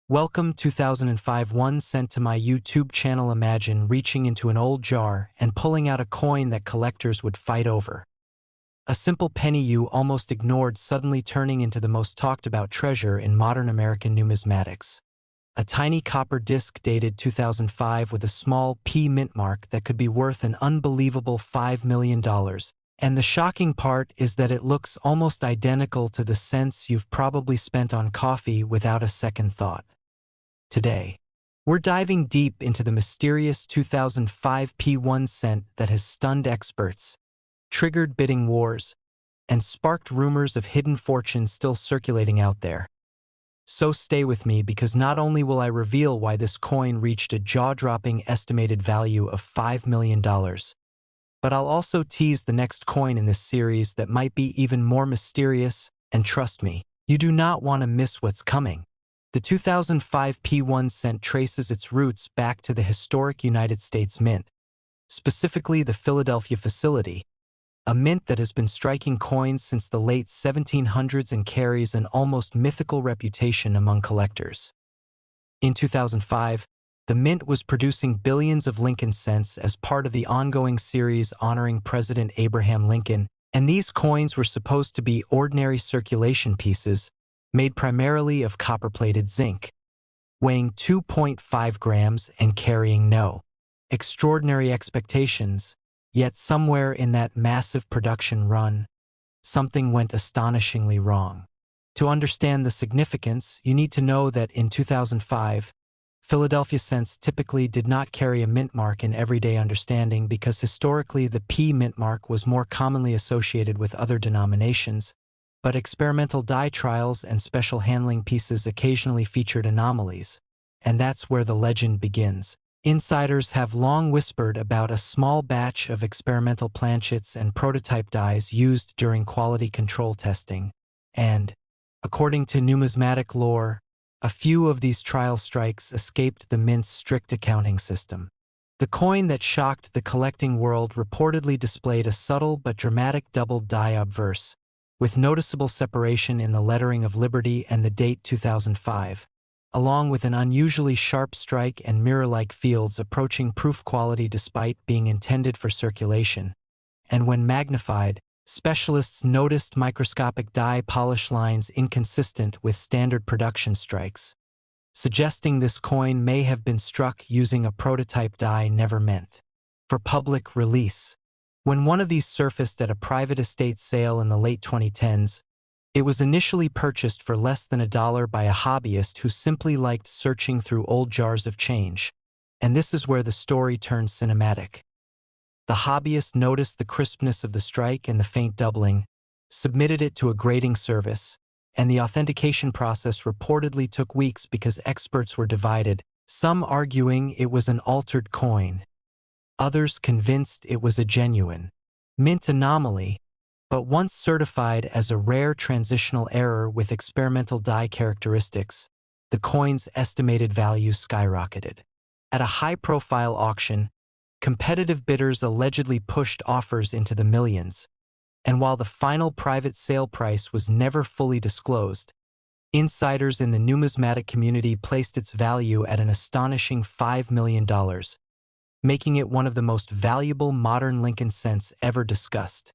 Welcome 2005 1 cent to my YouTube channel. Imagine reaching into an old jar and pulling out a coin that collectors would fight over. A simple penny you almost ignored suddenly turning into the most talked about treasure in modern American numismatics. A tiny copper disc dated 2005 with a small P mint mark that could be worth an unbelievable $5 million. And the shocking part is that it looks almost identical to the cents you've probably spent on coffee without a second thought. Today, we're diving deep into the mysterious 2005 P1 cent that has stunned experts, triggered bidding wars, and sparked rumors of hidden fortunes still circulating out there. So stay with me, because not only will I reveal why this coin reached a jaw-dropping estimated value of $5 million, but I'll also tease the next coin in this series that might be even more mysterious, and trust me, you do not want to miss what's coming. The 2005 P1 cent traces its roots back to the historic United States Mint, specifically the Philadelphia facility, a mint that has been striking coins since the late 1700s and carries an almost mythical reputation among collectors. In 2005, the mint was producing billions of Lincoln cents as part of the ongoing series honoring President Abraham Lincoln, and these coins were supposed to be ordinary circulation pieces made primarily of copper-plated zinc, weighing 2.5 grams and carrying no extraordinary expectations. Yet somewhere in that massive production run, something went astonishingly wrong. To understand the significance, you need to know that in 2005, Philadelphia cents typically did not carry a mint mark in everyday understanding, because historically the P mint mark was more commonly associated with other denominations, but experimental die trials and special handling pieces occasionally featured anomalies, and that's where the legend begins. Insiders have long whispered about a small batch of experimental planchets and prototype dies used during quality control testing, and, according to numismatic lore, a few of these trial strikes escaped the mint's strict accounting system. The coin that shocked the collecting world reportedly displayed a subtle but dramatic doubled die obverse, with noticeable separation in the lettering of Liberty and the date 2005. Along with an unusually sharp strike and mirror-like fields approaching proof quality despite being intended for circulation. And when magnified, specialists noticed microscopic die polish lines inconsistent with standard production strikes, suggesting this coin may have been struck using a prototype die never meant for public release. When one of these surfaced at a private estate sale in the late 2010s, it was initially purchased for less than $1 by a hobbyist who simply liked searching through old jars of change. And this is where the story turns cinematic. The hobbyist noticed the crispness of the strike and the faint doubling, submitted it to a grading service, and the authentication process reportedly took weeks because experts were divided, some arguing it was an altered coin, others convinced it was a genuine mint anomaly. But once certified as a rare transitional error with experimental die characteristics, the coin's estimated value skyrocketed. At a high-profile auction, competitive bidders allegedly pushed offers into the millions, and while the final private sale price was never fully disclosed, insiders in the numismatic community placed its value at an astonishing $5 million, making it one of the most valuable modern Lincoln cents ever discussed.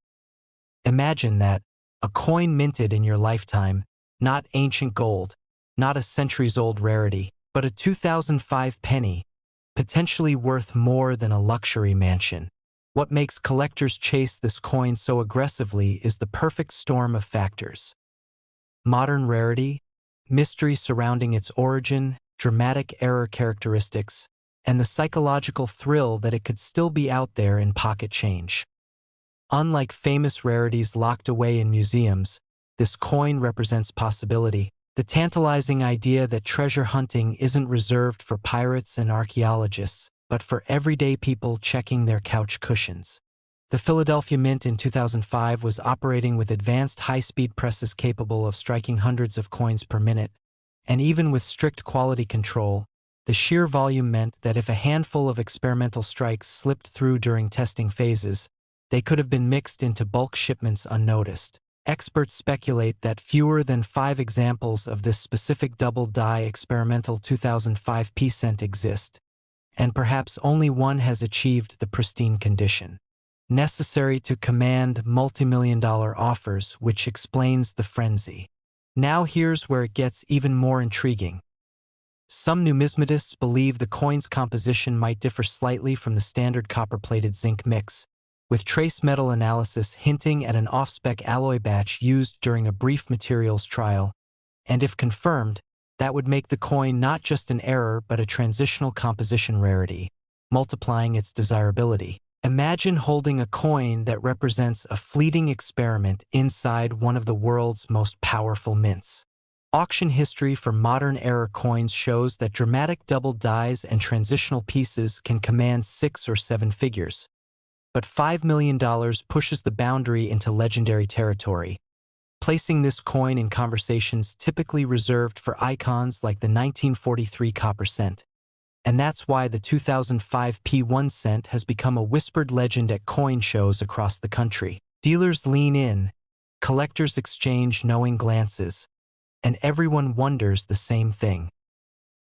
Imagine that, a coin minted in your lifetime, not ancient gold, not a centuries-old rarity, but a 2005 penny, potentially worth more than a luxury mansion. What makes collectors chase this coin so aggressively is the perfect storm of factors. Modern rarity, mystery surrounding its origin, dramatic error characteristics, and the psychological thrill that it could still be out there in pocket change. Unlike famous rarities locked away in museums, this coin represents possibility, the tantalizing idea that treasure hunting isn't reserved for pirates and archaeologists, but for everyday people checking their couch cushions. The Philadelphia Mint in 2005 was operating with advanced high-speed presses capable of striking hundreds of coins per minute, and even with strict quality control, the sheer volume meant that if a handful of experimental strikes slipped through during testing phases, they could have been mixed into bulk shipments unnoticed. experts speculate that fewer than 5 examples of this specific double-die experimental 2005 cent exist, and perhaps only one has achieved the pristine condition necessary to command multimillion-dollar offers, which explains the frenzy. Now here's where it gets even more intriguing. Some numismatists believe the coin's composition might differ slightly from the standard copper-plated zinc mix, with trace metal analysis hinting at an off-spec alloy batch used during a brief materials trial, and if confirmed, that would make the coin not just an error but a transitional composition rarity, multiplying its desirability. Imagine holding a coin that represents a fleeting experiment inside one of the world's most powerful mints. Auction history for modern-era coins shows that dramatic double dies and transitional pieces can command 6 or 7 figures. But $5 million pushes the boundary into legendary territory, placing this coin in conversations typically reserved for icons like the 1943 copper cent. And that's why the 2005 P1 cent has become a whispered legend at coin shows across the country. Dealers lean in, collectors exchange knowing glances, and everyone wonders the same thing.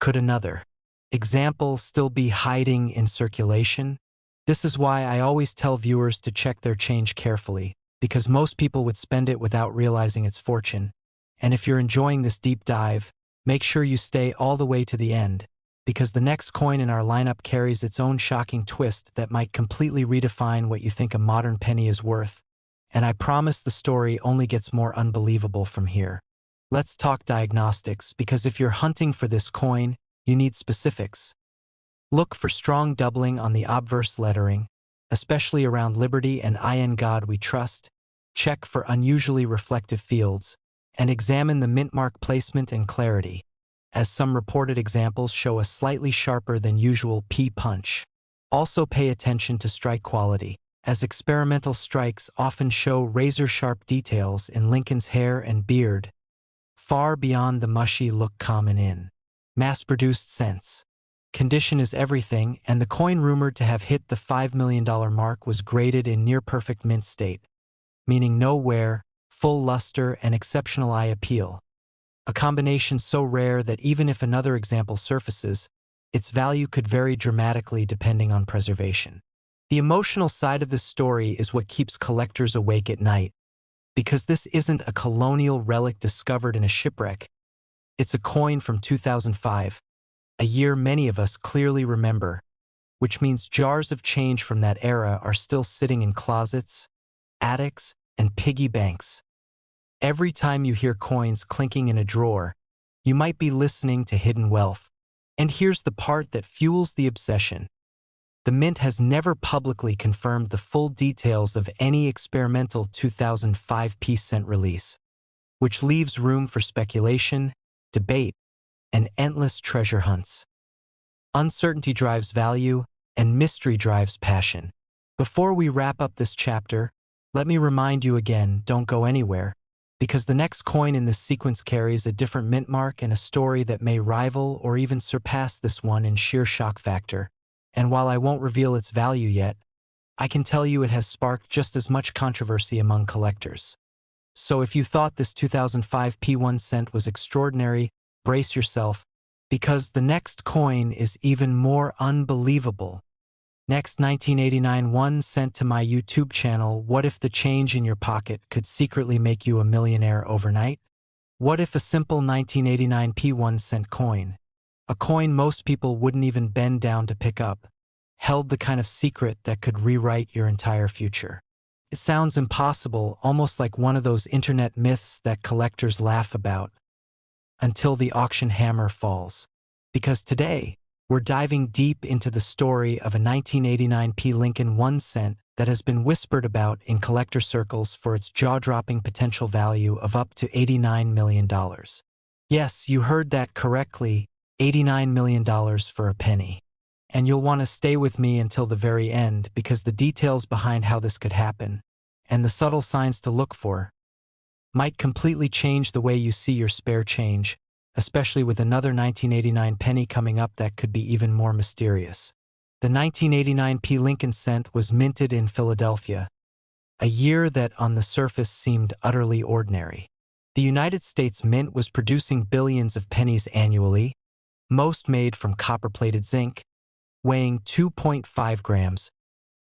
Could another example still be hiding in circulation? This is why I always tell viewers to check their change carefully, because most people would spend it without realizing its fortune. And if you're enjoying this deep dive, make sure you stay all the way to the end, because the next coin in our lineup carries its own shocking twist that might completely redefine what you think a modern penny is worth. And I promise the story only gets more unbelievable from here. Let's talk diagnostics, because if you're hunting for this coin, you need specifics. Look for strong doubling on the obverse lettering, especially around Liberty and In God We Trust. Check for unusually reflective fields, and examine the mint mark placement and clarity, as some reported examples show a slightly sharper than usual P punch. Also pay attention to strike quality, as experimental strikes often show razor-sharp details in Lincoln's hair and beard, far beyond the mushy look common in mass-produced cents. Condition is everything, and the coin rumored to have hit the $5 million mark was graded in near-perfect mint state, meaning no wear, full luster, and exceptional eye appeal. A combination so rare that even if another example surfaces, its value could vary dramatically depending on preservation. The emotional side of this story is what keeps collectors awake at night, because this isn't a colonial relic discovered in a shipwreck. It's a coin from 2005, a year many of us clearly remember, which means jars of change from that era are still sitting in closets, attics, and piggy banks. Every time you hear coins clinking in a drawer, you might be listening to hidden wealth. And here's the part that fuels the obsession. The mint has never publicly confirmed the full details of any experimental 2005 cent release, which leaves room for speculation, debate, and endless treasure hunts. Uncertainty drives value, and mystery drives passion. Before we wrap up this chapter, let me remind you again, don't go anywhere, because the next coin in this sequence carries a different mint mark and a story that may rival or even surpass this one in sheer shock factor. And while I won't reveal its value yet, I can tell you it has sparked just as much controversy among collectors. So if you thought this 2005 P1 cent was extraordinary, brace yourself, because the next coin is even more unbelievable. Next, 1989 1 cent to my YouTube channel. What if the change in your pocket could secretly make you a millionaire overnight? What if a simple 1989 P1 cent coin, a coin most people wouldn't even bend down to pick up, held the kind of secret that could rewrite your entire future? It sounds impossible, almost like one of those internet myths that collectors laugh about, until the auction hammer falls. Because today, we're diving deep into the story of a 1989 Lincoln 1 cent that has been whispered about in collector circles for its jaw-dropping potential value of up to $89 million. Yes, you heard that correctly, $89 million for a penny. And you'll want to stay with me until the very end, because the details behind how this could happen, and the subtle signs to look for, might completely change the way you see your spare change, especially with another 1989 penny coming up that could be even more mysterious. The 1989 Lincoln cent was minted in Philadelphia, a year that on the surface seemed utterly ordinary. The United States Mint was producing billions of pennies annually, most made from copper-plated zinc, weighing 2.5 grams,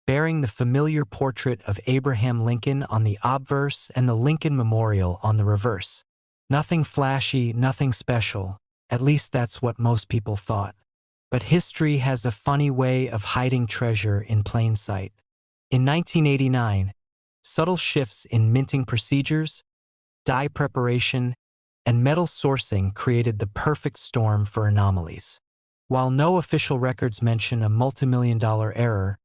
bearing the familiar portrait of Abraham Lincoln on the obverse and the Lincoln Memorial on the reverse. Nothing flashy, nothing special, at least that's what most people thought. But history has a funny way of hiding treasure in plain sight. In 1989, subtle shifts in minting procedures, dye preparation, and metal sourcing created the perfect storm for anomalies. While no official records mention a multimillion-dollar error,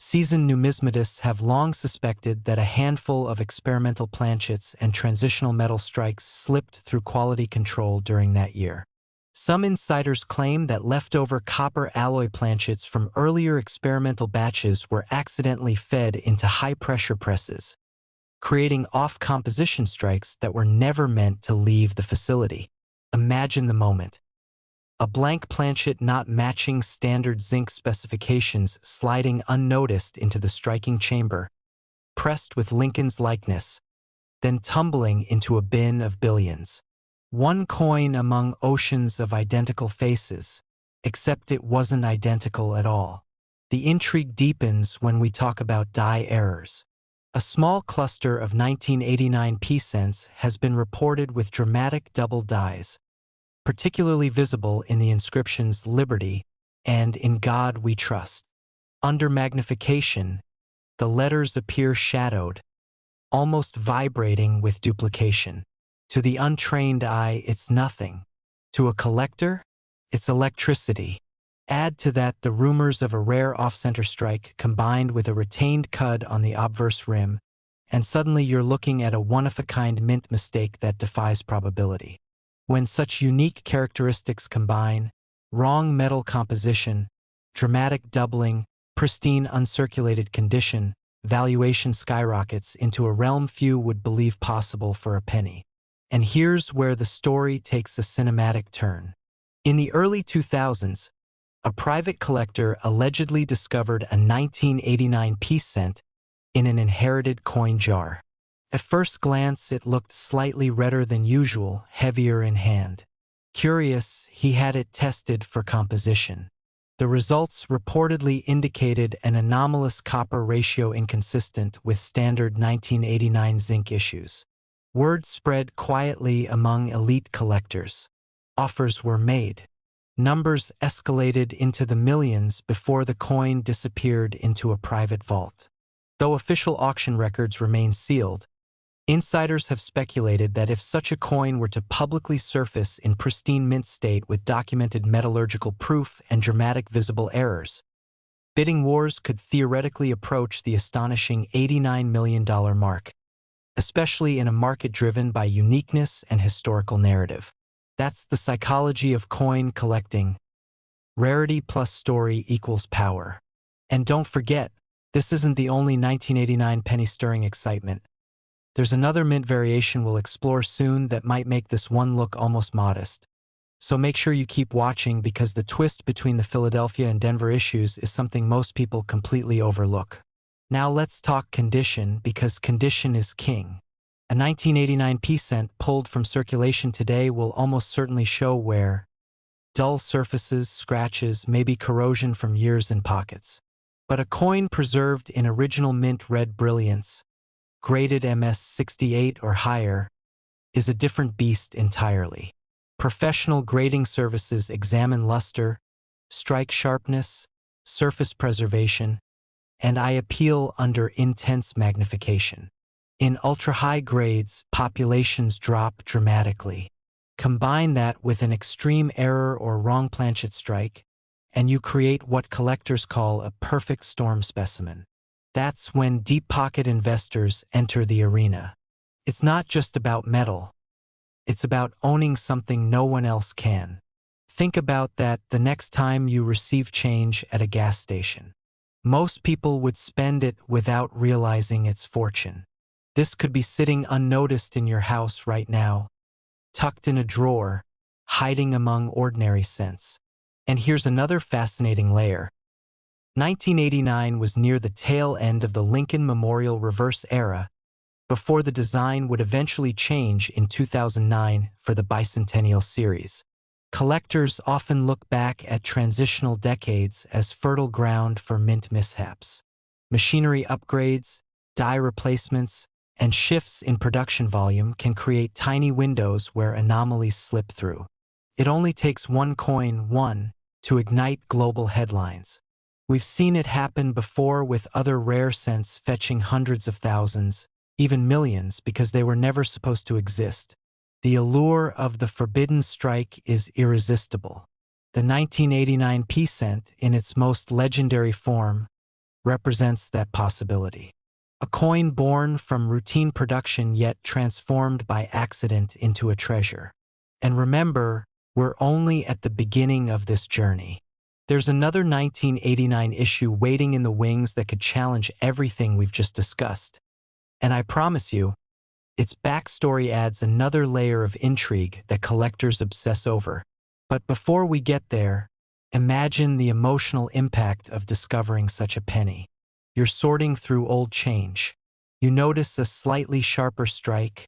seasoned numismatists have long suspected that a handful of experimental planchets and transitional metal strikes slipped through quality control during that year. Some insiders claim that leftover copper alloy planchets from earlier experimental batches were accidentally fed into high-pressure presses, creating off-composition strikes that were never meant to leave the facility. Imagine the moment. A blank planchet not matching standard zinc specifications sliding unnoticed into the striking chamber, pressed with Lincoln's likeness, then tumbling into a bin of billions. One coin among oceans of identical faces, except it wasn't identical at all. The intrigue deepens when we talk about die errors. A small cluster of 1989 p-cents has been reported with dramatic double dies, particularly visible in the inscriptions Liberty and In God We Trust. Under magnification, the letters appear shadowed, almost vibrating with duplication. To the untrained eye, it's nothing. To a collector, it's electricity. Add to that the rumors of a rare off-center strike combined with a retained cud on the obverse rim, and suddenly you're looking at a one-of-a-kind mint mistake that defies probability. When such unique characteristics combine, wrong metal composition, dramatic doubling, pristine uncirculated condition, valuation skyrockets into a realm few would believe possible for a penny. And here's where the story takes a cinematic turn. In the early 2000s, a private collector allegedly discovered a 1989 p-cent in an inherited coin jar. At first glance, it looked slightly redder than usual, heavier in hand. Curious, he had it tested for composition. The results reportedly indicated an anomalous copper ratio inconsistent with standard 1989 zinc issues. Word spread quietly among elite collectors. Offers were made. Numbers escalated into the millions before the coin disappeared into a private vault. Though official auction records remain sealed, insiders have speculated that if such a coin were to publicly surface in pristine mint state with documented metallurgical proof and dramatic visible errors, bidding wars could theoretically approach the astonishing $89 million mark, especially in a market driven by uniqueness and historical narrative. That's the psychology of coin collecting. Rarity plus story equals power. And don't forget, this isn't the only 1989 penny-stirring excitement. There's another mint variation we'll explore soon that might make this one look almost modest. So make sure you keep watching because the twist between the Philadelphia and Denver issues is something most people completely overlook. Now let's talk condition because condition is king. A 1989 p-cent pulled from circulation today will almost certainly show wear, dull surfaces, scratches, maybe corrosion from years in pockets. But a coin preserved in original mint red brilliance, graded MS-68 or higher, is a different beast entirely. Professional grading services examine luster, strike sharpness, surface preservation, and I appeal under intense magnification. In ultra-high grades, populations drop dramatically. Combine that with an extreme error or wrong planchet strike, and you create what collectors call a perfect storm specimen. That's when deep-pocket investors enter the arena. It's not just about metal. It's about owning something no one else can. Think about that the next time you receive change at a gas station. Most people would spend it without realizing its fortune. This could be sitting unnoticed in your house right now, tucked in a drawer, hiding among ordinary cents. And here's another fascinating layer. 1989 was near the tail end of the Lincoln Memorial reverse era, before the design would eventually change in 2009 for the bicentennial series. Collectors often look back at transitional decades as fertile ground for mint mishaps. Machinery upgrades, die replacements, and shifts in production volume can create tiny windows where anomalies slip through. It only takes one coin, to ignite global headlines. We've seen it happen before with other rare cents fetching hundreds of thousands, even millions, because they were never supposed to exist. The allure of the forbidden strike is irresistible. The 1989 p cent, in its most legendary form, represents that possibility. A coin born from routine production yet transformed by accident into a treasure. And remember, we're only at the beginning of this journey. There's another 1989 issue waiting in the wings that could challenge everything we've just discussed. And I promise you, its backstory adds another layer of intrigue that collectors obsess over. But before we get there, imagine the emotional impact of discovering such a penny. You're sorting through old change. You notice a slightly sharper strike,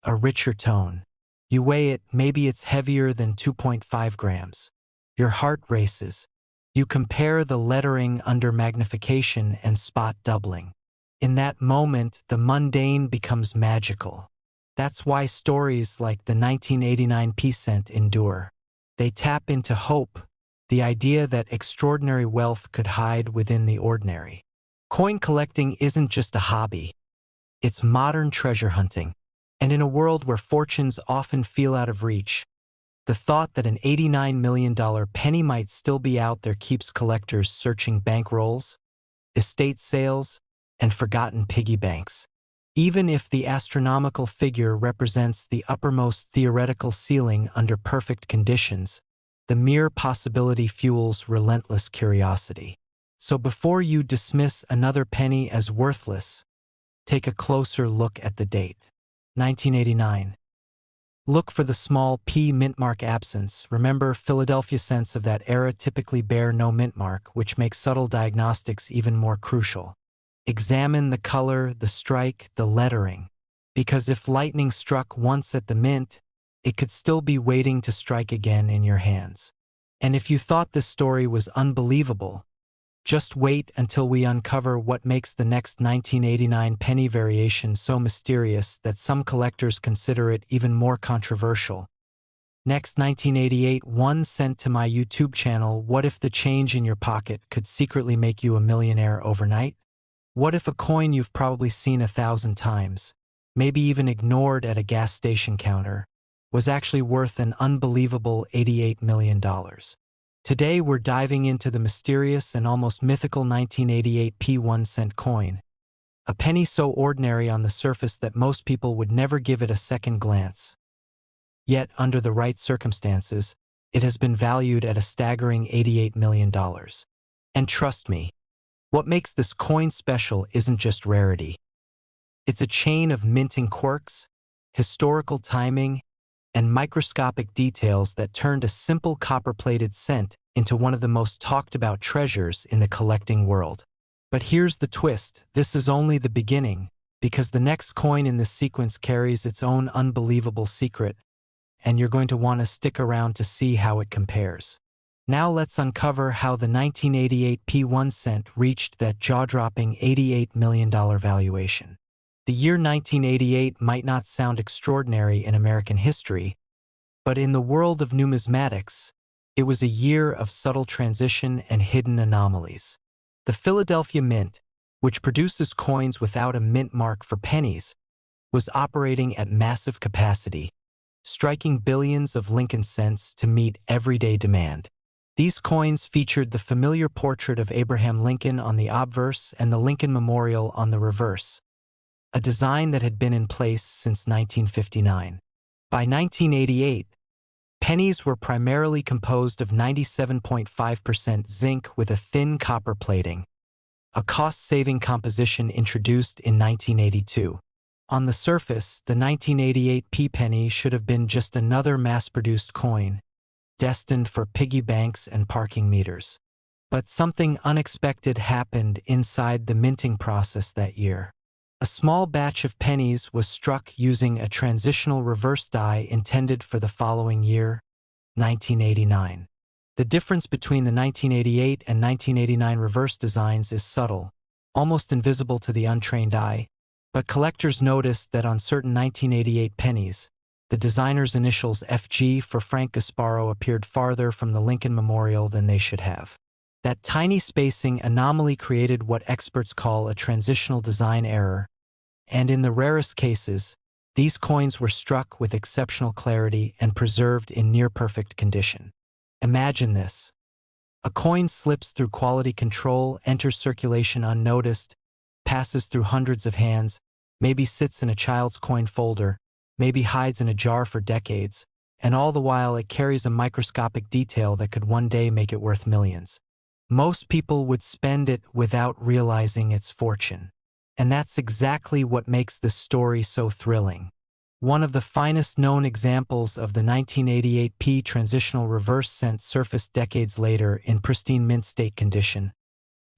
a richer tone. You weigh it, maybe it's heavier than 2.5 grams. Your heart races. You compare the lettering under magnification and spot doubling. In that moment, the mundane becomes magical. That's why stories like the 1989 p cent endure. They tap into hope, the idea that extraordinary wealth could hide within the ordinary. Coin collecting isn't just a hobby. It's modern treasure hunting. And in a world where fortunes often feel out of reach, the thought that an $89 million penny might still be out there keeps collectors searching bankrolls, estate sales, and forgotten piggy banks. Even if the astronomical figure represents the uppermost theoretical ceiling under perfect conditions, the mere possibility fuels relentless curiosity. So before you dismiss another penny as worthless, take a closer look at the date. 1989. Look for the small P mint mark absence. Remember, Philadelphia cents of that era typically bear no mint mark, which makes subtle diagnostics even more crucial. Examine the color, the strike, the lettering. Because if lightning struck once at the mint, it could still be waiting to strike again in your hands. And if you thought this story was unbelievable, just wait until we uncover what makes the next 1989 penny variation so mysterious that some collectors consider it even more controversial. Next, 1988, 1 cent to my YouTube channel. What if the change in your pocket could secretly make you a millionaire overnight? What if a coin you've probably seen 1,000 times, maybe even ignored at a gas station counter, was actually worth an unbelievable $88 million? Today we're diving into the mysterious and almost mythical 1988 p 1 cent coin, a penny so ordinary on the surface that most people would never give it a second glance. Yet, under the right circumstances, it has been valued at a staggering $88 million. And trust me, what makes this coin special isn't just rarity. It's a chain of minting quirks, historical timing, and microscopic details that turned a simple copper-plated cent into one of the most talked-about treasures in the collecting world. But here's the twist: this is only the beginning, because the next coin in this sequence carries its own unbelievable secret, and you're going to want to stick around to see how it compares. Now let's uncover how the 1988 p 1 cent reached that jaw-dropping $88 million valuation. The year 1988 might not sound extraordinary in American history, but in the world of numismatics, it was a year of subtle transition and hidden anomalies. The Philadelphia Mint, which produces coins without a mint mark for pennies, was operating at massive capacity, striking billions of Lincoln cents to meet everyday demand. These coins featured the familiar portrait of Abraham Lincoln on the obverse and the Lincoln Memorial on the reverse, a design that had been in place since 1959. By 1988, pennies were primarily composed of 97.5% zinc with a thin copper plating, a cost-saving composition introduced in 1982. On the surface, the 1988 p penny should have been just another mass-produced coin, destined for piggy banks and parking meters. But something unexpected happened inside the minting process that year. A small batch of pennies was struck using a transitional reverse die intended for the following year, 1989. The difference between the 1988 and 1989 reverse designs is subtle, almost invisible to the untrained eye, but collectors noticed that on certain 1988 pennies, the designer's initials FG for Frank Gasparo appeared farther from the Lincoln Memorial than they should have. That tiny spacing anomaly created what experts call a transitional design error, and in the rarest cases, these coins were struck with exceptional clarity and preserved in near-perfect condition. Imagine this. A coin slips through quality control, enters circulation unnoticed, passes through hundreds of hands, maybe sits in a child's coin folder, maybe hides in a jar for decades, and all the while it carries a microscopic detail that could one day make it worth millions. Most people would spend it without realizing its fortune. And that's exactly what makes this story so thrilling. One of the finest known examples of the 1988p transitional reverse cent surfaced decades later in pristine mint state condition,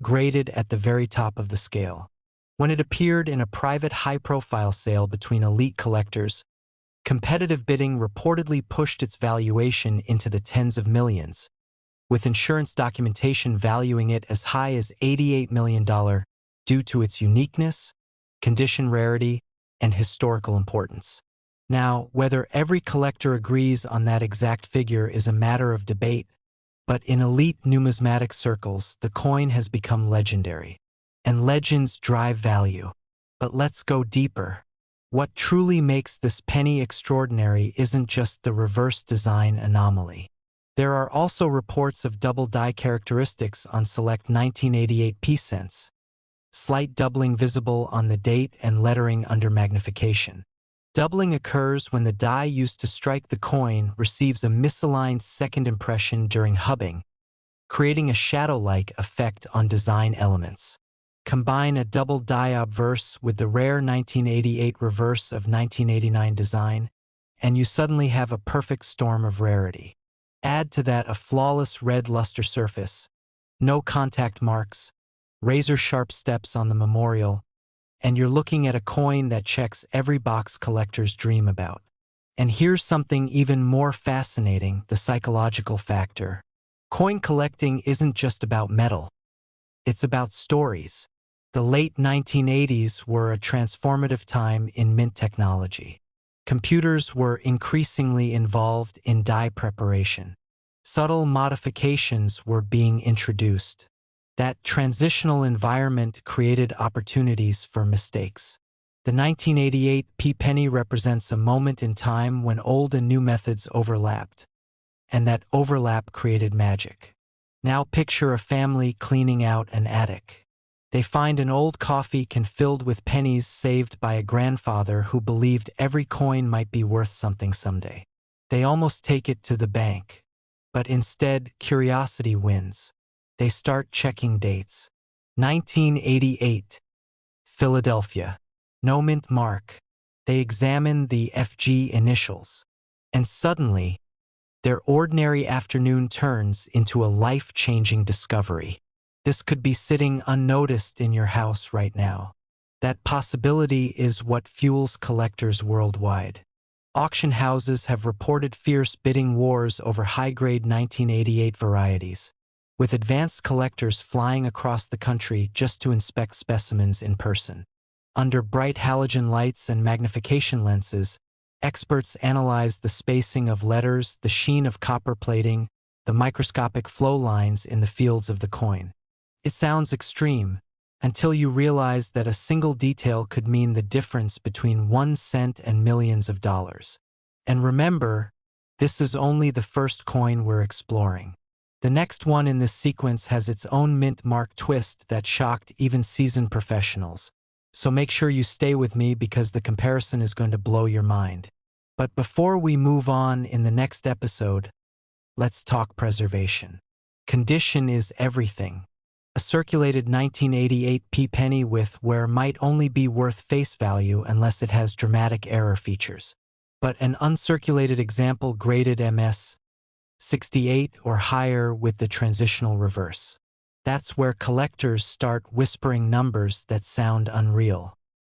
graded at the very top of the scale. When it appeared in a private high-profile sale between elite collectors, competitive bidding reportedly pushed its valuation into the tens of millions, with insurance documentation valuing it as high as $88 million due to its uniqueness, condition rarity, and historical importance. Now, whether every collector agrees on that exact figure is a matter of debate, but in elite numismatic circles, the coin has become legendary. And legends drive value. But let's go deeper. What truly makes this penny extraordinary isn't just the reverse design anomaly. There are also reports of double die characteristics on select 1988p cents, slight doubling visible on the date and lettering under magnification. Doubling occurs when the die used to strike the coin receives a misaligned second impression during hubbing, creating a shadow-like effect on design elements. Combine a double die obverse with the rare 1988 reverse of 1989 design, and you suddenly have a perfect storm of rarity. Add to that a flawless red luster surface, no contact marks, razor-sharp steps on the memorial, and you're looking at a coin that checks every box collectors dream about. And here's something even more fascinating, the psychological factor. Coin collecting isn't just about metal. It's about stories. The late 1980s were a transformative time in mint technology. Computers were increasingly involved in die preparation. Subtle modifications were being introduced. That transitional environment created opportunities for mistakes. The 1988 p-penny represents a moment in time when old and new methods overlapped, and that overlap created magic. Now picture a family cleaning out an attic. They find an old coffee can filled with pennies saved by a grandfather who believed every coin might be worth something someday. They almost take it to the bank. But instead, curiosity wins. They start checking dates. 1988, Philadelphia. No mint mark. They examine the FG initials. And suddenly, their ordinary afternoon turns into a life-changing discovery. This could be sitting unnoticed in your house right now. That possibility is what fuels collectors worldwide. Auction houses have reported fierce bidding wars over high-grade 1988 varieties, with advanced collectors flying across the country just to inspect specimens in person. Under bright halogen lights and magnification lenses, experts analyze the spacing of letters, the sheen of copper plating, the microscopic flow lines in the fields of the coin. It sounds extreme, until you realize that a single detail could mean the difference between 1 cent and millions of dollars. And remember, this is only the first coin we're exploring. The next one in this sequence has its own mint mark twist that shocked even seasoned professionals. So make sure you stay with me because the comparison is going to blow your mind. But before we move on in the next episode, let's talk preservation. Condition is everything. A circulated 1988 p-penny with where might only be worth face value unless it has dramatic error features. But an uncirculated example graded MS 68 or higher with the transitional reverse. That's where collectors start whispering numbers that sound unreal.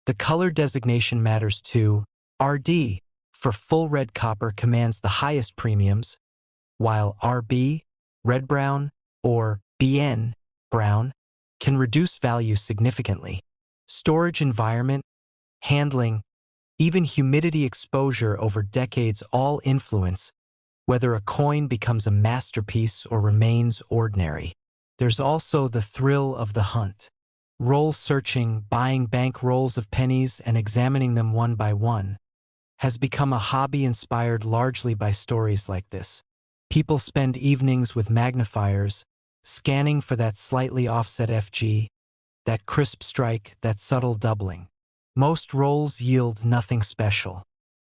The color designation matters too. RD, for full red copper, commands the highest premiums, while RB, red-brown, or BN, brown, can reduce value significantly. Storage environment, handling, even humidity exposure over decades all influence whether a coin becomes a masterpiece or remains ordinary. There's also the thrill of the hunt. Roll searching, buying bank rolls of pennies and examining them one by one, has become a hobby inspired largely by stories like this. People spend evenings with magnifiers, scanning for that slightly offset FG, that crisp strike, that subtle doubling. Most rolls yield nothing special,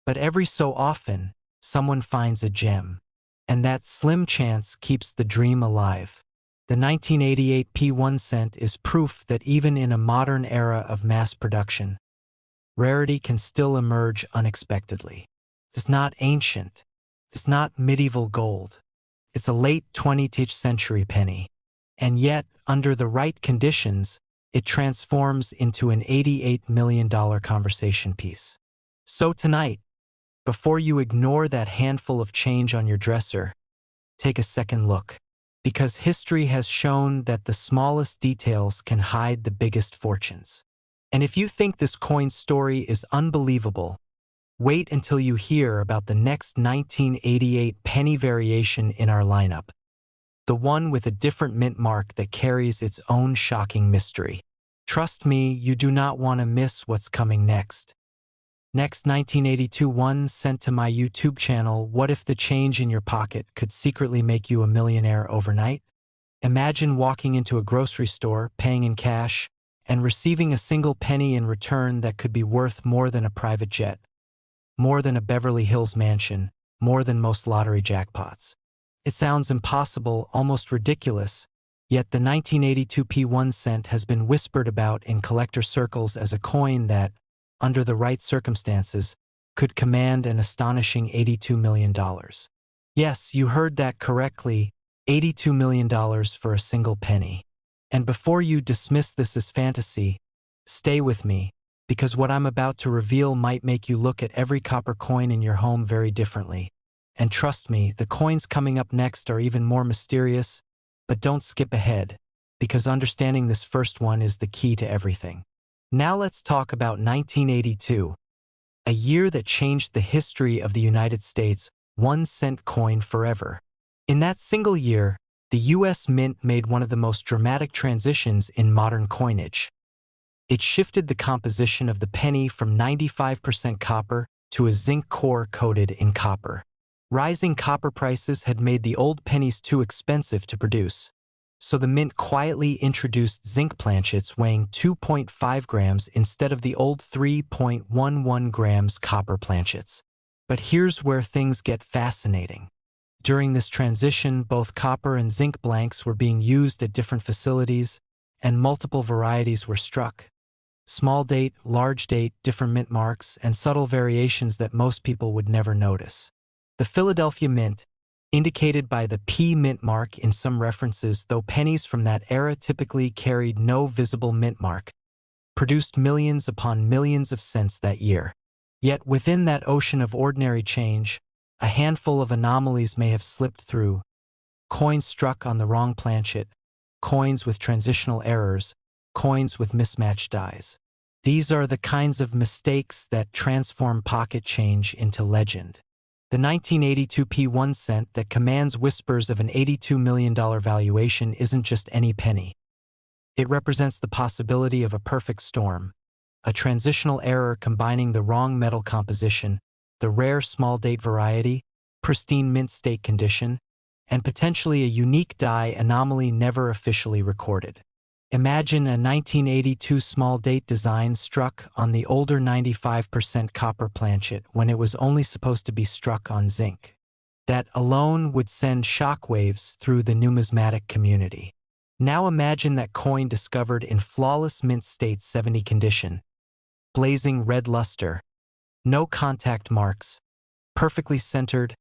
but every so often, someone finds a gem, and that slim chance keeps the dream alive. The 1988 P1 cent is proof that even in a modern era of mass production, rarity can still emerge unexpectedly. It's not ancient. It's not medieval gold. It's a late 20th century penny. And yet, under the right conditions, it transforms into an $88 million conversation piece. So tonight, before you ignore that handful of change on your dresser, take a second look. Because history has shown that the smallest details can hide the biggest fortunes. And if you think this coin's story is unbelievable, wait until you hear about the next 1988 penny variation in our lineup. The one with a different mint mark that carries its own shocking mystery. Trust me, you do not want to miss what's coming next. Next, 1982 one sent to my YouTube channel. What if the change in your pocket could secretly make you a millionaire overnight? Imagine walking into a grocery store, paying in cash, and receiving a single penny in return that could be worth more than a private jet, more than a Beverly Hills mansion, more than most lottery jackpots. It sounds impossible, almost ridiculous, yet the 1982 P1 cent has been whispered about in collector circles as a coin that, under the right circumstances, could command an astonishing $82 million. Yes, you heard that correctly, $82 million for a single penny. And before you dismiss this as fantasy, stay with me, because what I'm about to reveal might make you look at every copper coin in your home very differently. And trust me, the coins coming up next are even more mysterious, but don't skip ahead, because understanding this first one is the key to everything. Now let's talk about 1982, a year that changed the history of the United States 1-cent coin forever. In that single year, the U.S. Mint made one of the most dramatic transitions in modern coinage. It shifted the composition of the penny from 95% copper to a zinc core coated in copper. Rising copper prices had made the old pennies too expensive to produce, so the mint quietly introduced zinc planchets weighing 2.5 grams instead of the old 3.11 grams copper planchets. But here's where things get fascinating. During this transition, both copper and zinc blanks were being used at different facilities, and multiple varieties were struck. Small date, large date, different mint marks, and subtle variations that most people would never notice. The Philadelphia Mint, indicated by the P mint mark in some references, though pennies from that era typically carried no visible mint mark, produced millions upon millions of cents that year. Yet within that ocean of ordinary change, a handful of anomalies may have slipped through. Coins struck on the wrong planchet, coins with transitional errors, coins with mismatched dies. These are the kinds of mistakes that transform pocket change into legend. The 1982 P1 cent that commands whispers of an $82 million valuation isn't just any penny. It represents the possibility of a perfect storm, a transitional error combining the wrong metal composition, the rare small date variety, pristine mint state condition, and potentially a unique die anomaly never officially recorded. Imagine a 1982 small date design struck on the older 95% copper planchet when it was only supposed to be struck on zinc. That alone would send shockwaves through the numismatic community. Now imagine that coin discovered in flawless mint state 70 condition, blazing red luster, no contact marks, perfectly centered,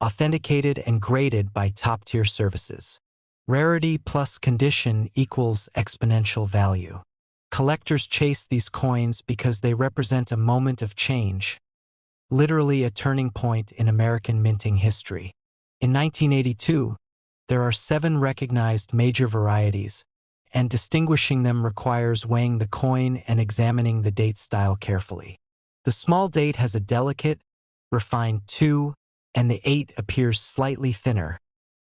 authenticated and graded by top-tier services. Rarity plus condition equals exponential value. Collectors chase these coins because they represent a moment of change, literally a turning point in American minting history. In 1982, there are 7 recognized major varieties, and distinguishing them requires weighing the coin and examining the date style carefully. The small date has a delicate, refined 2, and the 8 appears slightly thinner,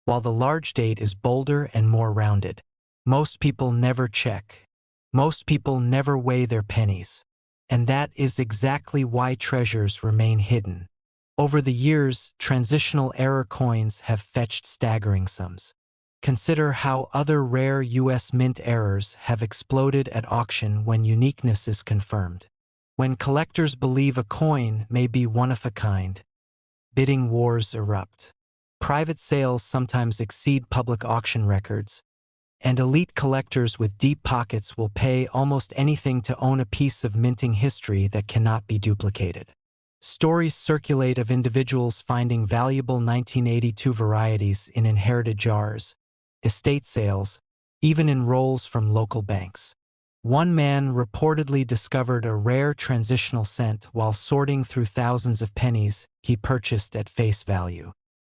while the large date is bolder and more rounded. Most people never check. Most people never weigh their pennies. And that is exactly why treasures remain hidden. Over the years, transitional error coins have fetched staggering sums. Consider how other rare U.S. mint errors have exploded at auction when uniqueness is confirmed. When collectors believe a coin may be one of a kind, bidding wars erupt. Private sales sometimes exceed public auction records, and elite collectors with deep pockets will pay almost anything to own a piece of minting history that cannot be duplicated. Stories circulate of individuals finding valuable 1982 varieties in inherited jars, estate sales, even in rolls from local banks. One man reportedly discovered a rare transitional cent while sorting through thousands of pennies he purchased at face value.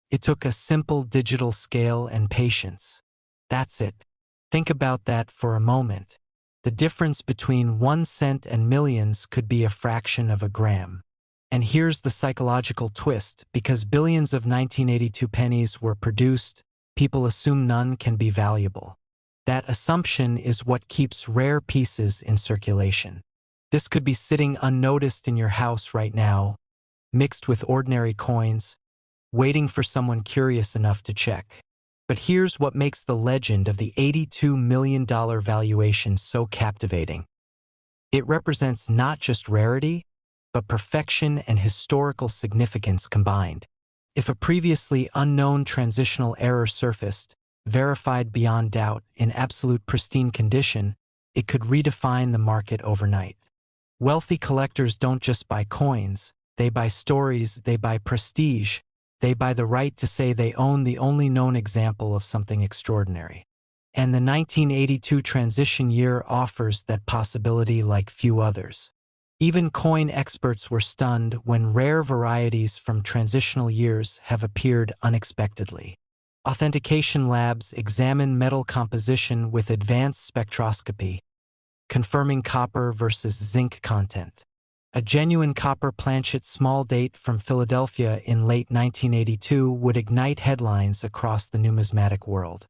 It took a simple digital scale and patience. That's it. Think about that for a moment. The difference between 1 cent and millions could be a fraction of a gram. And here's the psychological twist: because billions of 1982 pennies were produced, people assume none can be valuable. That assumption is what keeps rare pieces in circulation. This could be sitting unnoticed in your house right now, mixed with ordinary coins, waiting for someone curious enough to check. But here's what makes the legend of the $82 million valuation so captivating. It represents not just rarity, but perfection and historical significance combined. If a previously unknown transitional error surfaced, verified beyond doubt, in absolute pristine condition, it could redefine the market overnight. Wealthy collectors don't just buy coins, they buy stories, they buy prestige, they buy the right to say they own the only known example of something extraordinary. And the 1982 transition year offers that possibility like few others. Even coin experts were stunned when rare varieties from transitional years have appeared unexpectedly. Authentication labs examine metal composition with advanced spectroscopy, confirming copper versus zinc content. A genuine copper planchet small date from Philadelphia in late 1982 would ignite headlines across the numismatic world.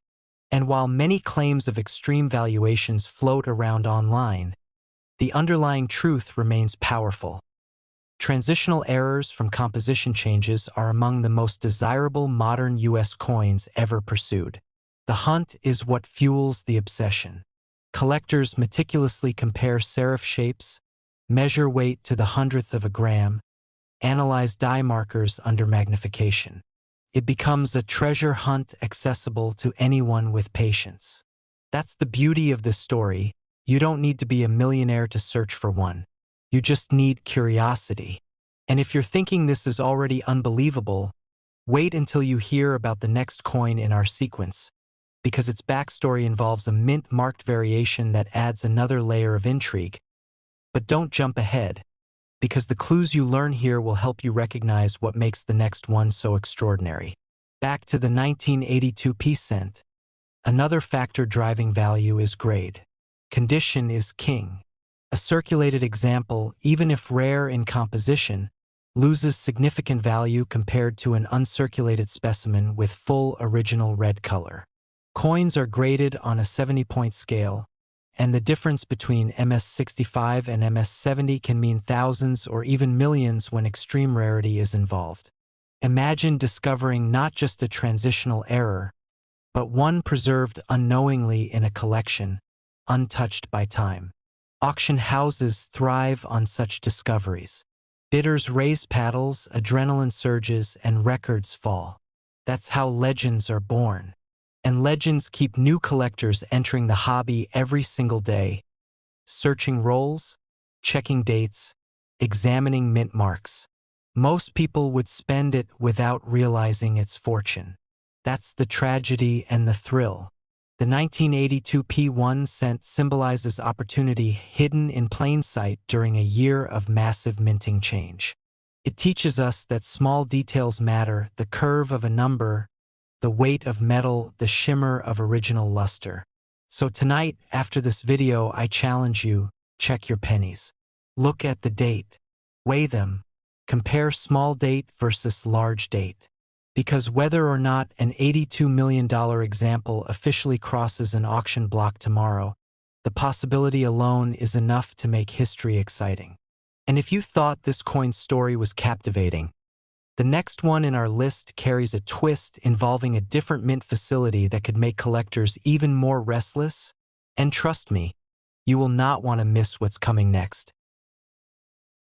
And while many claims of extreme valuations float around online, the underlying truth remains powerful. Transitional errors from composition changes are among the most desirable modern U.S. coins ever pursued. The hunt is what fuels the obsession. Collectors meticulously compare serif shapes, measure weight to the hundredth of a gram, analyze die markers under magnification. It becomes a treasure hunt accessible to anyone with patience. That's the beauty of this story. You don't need to be a millionaire to search for one. You just need curiosity. And if you're thinking this is already unbelievable, wait until you hear about the next coin in our sequence, because its backstory involves a mint-marked variation that adds another layer of intrigue. But don't jump ahead, because the clues you learn here will help you recognize what makes the next one so extraordinary. Back to the 1982 peace cent. Another factor driving value is grade. Condition is king. A circulated example, even if rare in composition, loses significant value compared to an uncirculated specimen with full original red color. Coins are graded on a 70-point scale, and the difference between MS65 and MS70 can mean thousands or even millions when extreme rarity is involved. Imagine discovering not just a transitional error, but one preserved unknowingly in a collection, untouched by time. Auction houses thrive on such discoveries. Bidders raise paddles, adrenaline surges, and records fall. That's how legends are born. And legends keep new collectors entering the hobby every single day, searching rolls, checking dates, examining mint marks. Most people would spend it without realizing its fortune. That's the tragedy and the thrill. The 1982 P1 cent symbolizes opportunity hidden in plain sight during a year of massive minting change. It teaches us that small details matter: the curve of a number, the weight of metal, the shimmer of original luster. So tonight, after this video, I challenge you, check your pennies. Look at the date. Weigh them. Compare small date versus large date. Because whether or not an $82 million example officially crosses an auction block tomorrow, the possibility alone is enough to make history exciting. And if you thought this coin's story was captivating, the next one in our list carries a twist involving a different mint facility that could make collectors even more restless. And trust me, you will not want to miss what's coming next.